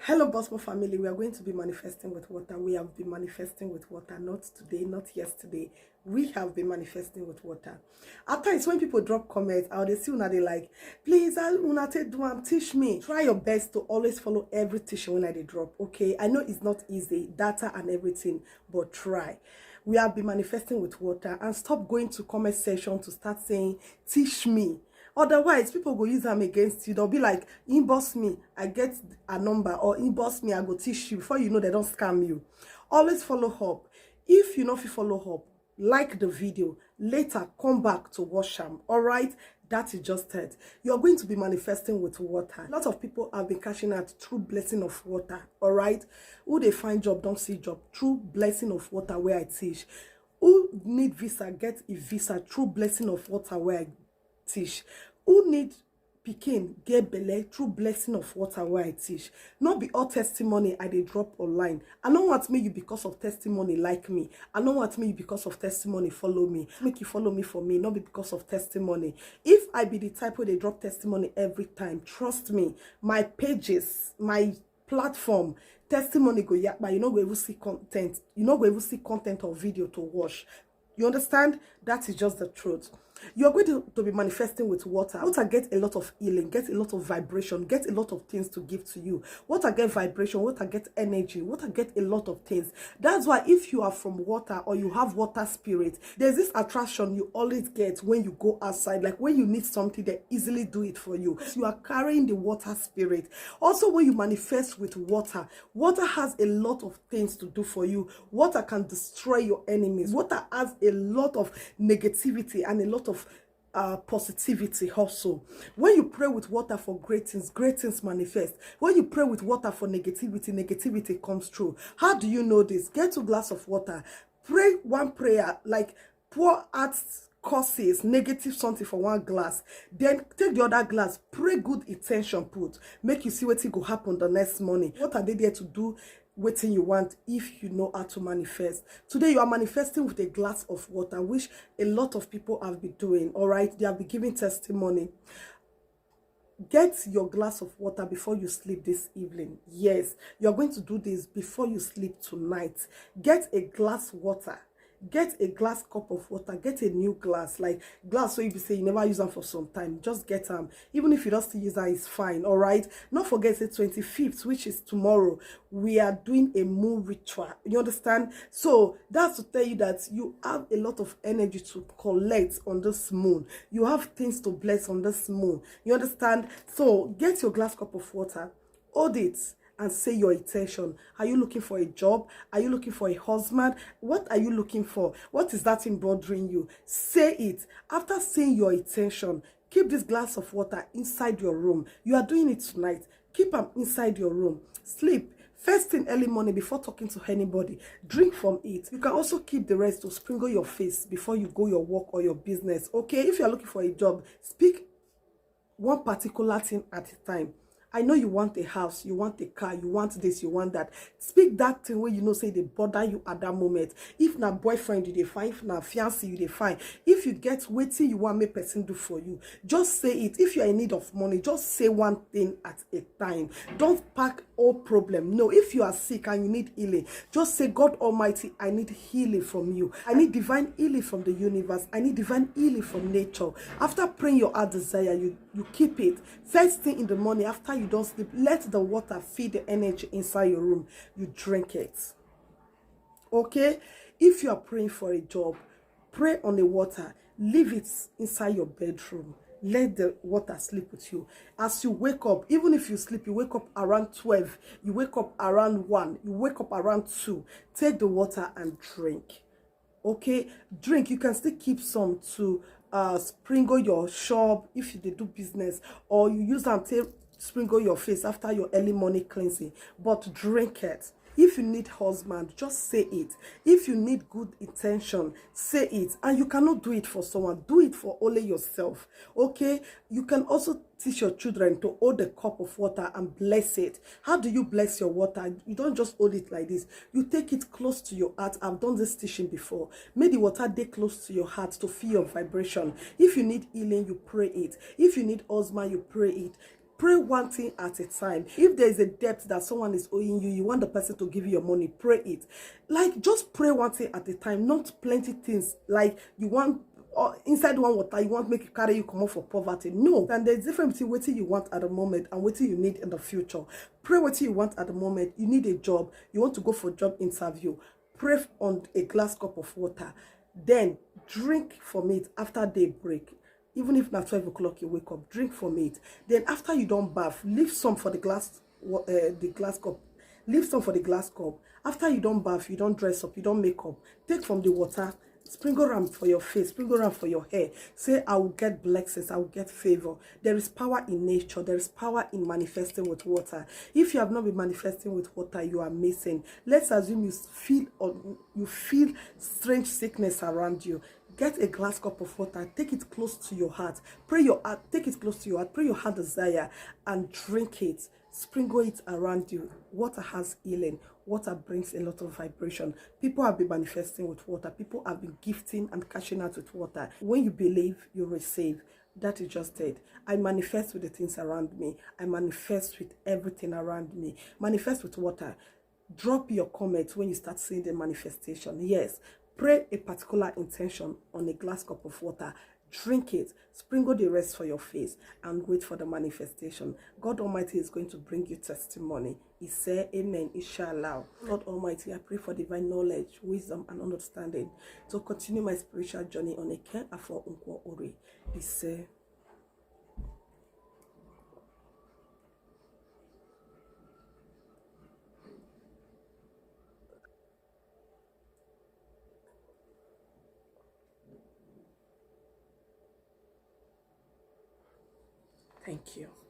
Hello, Bosmo family. We are going to be manifesting with water. We have been manifesting with water, not today, not yesterday. We have been manifesting with water. At times, when people drop comments, I would see una they like, please, una teach me. Try your best to always follow every teaching when I drop. Okay, I know it's not easy, data and everything, but try. We have been manifesting with water, and stop going to comment section to start saying, teach me. Otherwise, people go use them against you. They'll be like, inbox me, I get a number, or inbox me, I go teach you. Before you know, they don't scam you. Always follow up. If you know if you follow up, like the video. Later, come back to watch them. All right? That is just it. You're going to be manifesting with water. A lot of people have been cashing out through blessing of water. All right? Who they find job, don't see job. Through blessing of water where I teach. Who need visa, get a visa. Through blessing of water where I teach. Who need pikin get belle through blessing of water where I teach. Not be all testimony I dey drop online. I don't want me you because of testimony like me. I don't want me you because of testimony follow me. Make you follow me for me, not be because of testimony. If I be the type where they drop testimony every time, trust me, my pages, my platform, testimony go yak, but you know go even see content. You know go even see content or video to watch. You understand? That is just the truth. You're going to be manifesting with water. Water gets a lot of healing, gets a lot of vibration, gets a lot of things to give to you. Water gets vibration, water gets energy, water gets a lot of things. That's why if you are from water or you have water spirit, there's this attraction you always get when you go outside. Like when you need something, they easily do it for you. You are carrying the water spirit. Also, when you manifest with water, water has a lot of things to do for you. Water can destroy your enemies. Water has a lot of negativity and a lot of positivity also. When you pray with water for great things manifest. When you pray with water for negativity, negativity comes true. How do you know this? Get a glass of water, pray one prayer, like pour out causes negative something for one glass, then take the other glass, pray good intention, put make you see what will happen the next morning. What are they there to do? Waiting you want if you know how to manifest. Today you are manifesting with a glass of water, which a lot of people have been doing. All right, they have been giving testimony. Get your glass of water before you sleep this evening. Yes, you're going to do this before you sleep tonight. Get a glass water. Get a glass cup of water. Get a new glass, like glass so you be say you never use them for some time. Just get them. Even if you don't still use that, it's fine. All right. Not forget the 25th, which is tomorrow. We are doing a moon ritual. You understand? So that's to tell you that you have a lot of energy to collect on this moon. You have things to bless on this moon. You understand? So get your glass cup of water. Hold it and say your intention. Are you looking for a job? Are you looking for a husband? What are you looking for? What is that thing bothering you? Say it. After saying your intention, keep this glass of water inside your room. You are doing it tonight. Keep them inside your room. Sleep. First thing early morning before talking to anybody, drink from it. You can also keep the rest to sprinkle your face before you go your work or your business. Okay, if you are looking for a job, speak one particular thing at a time. I know you want a house, you want a car, you want this, you want that. Speak that thing where you know say they bother you at that moment. If na boyfriend you dey find, if na fiancé you dey find, if you get wetin you want make person do for you, just say it. If you are in need of money, just say one thing at a time. Don't pack all problem. No, if you are sick and you need healing, just say, God Almighty, I need healing from you. I need divine healing from the universe. I need divine healing from nature. After praying your heart desire, you keep it. First thing in the morning, after you don't sleep, let the water feed the energy inside your room. You drink it. Okay? If you are praying for a job, pray on the water. Leave it inside your bedroom. Let the water sleep with you. As you wake up, even if you sleep, you wake up around 12, you wake up around 1, you wake up around 2, take the water and drink. Okay? Drink. You can still keep some to sprinkle your shop if you do business, or you use them to sprinkle your face after your early morning cleansing. But drink it. If you need husband, just say it. If you need good intention, say it. And you cannot do it for someone. Do it for only yourself. Okay? You can also teach your children to hold a cup of water and bless it. How do you bless your water? You don't just hold it like this. You take it close to your heart. I've done this teaching before. Make the water day close to your heart to feel your vibration. If you need healing, you pray it. If you need husband, you pray it. Pray one thing at a time. If there is a debt that someone is owing you, you want the person to give you your money, pray it. Like, just pray one thing at a time, not plenty things. Like, you want inside one water, you want make you carry you come out for poverty. No. And there's difference between what you want at the moment and what you need in the future. Pray what you want at the moment. You need a job, you want to go for a job interview, pray on a glass cup of water, then drink from it after daybreak. Even if not 12 o'clock you wake up, drink from it. Then after you don't bath, leave some for the glass cup. Leave some for the glass cup. After you don't bath, you don't dress up, you don't make up, take from the water, sprinkle around for your face, sprinkle around for your hair. Say, I will get blessings, I will get favor. There is power in nature. There is power in manifesting with water. If you have not been manifesting with water, you are missing. Let's assume you feel strange sickness around you. Get a glass cup of water, take it close to your heart. Pray your heart, take it close to your heart, pray your heart desire, and drink it. Sprinkle it around you. Water has healing. Water brings a lot of vibration. People have been manifesting with water. People have been gifting and cashing out with water. When you believe, you receive. That is just it. I manifest with the things around me. I manifest with everything around me. Manifest with water. Drop your comments when you start seeing the manifestation. Yes. Pray a particular intention on a glass cup of water. Drink it, sprinkle the rest for your face, and wait for the manifestation. God Almighty is going to bring you testimony. He said, amen, inshallah. God Almighty, I pray for divine knowledge, wisdom, and understanding to continue my spiritual journey on a care for Unko Ori. He said, thank you.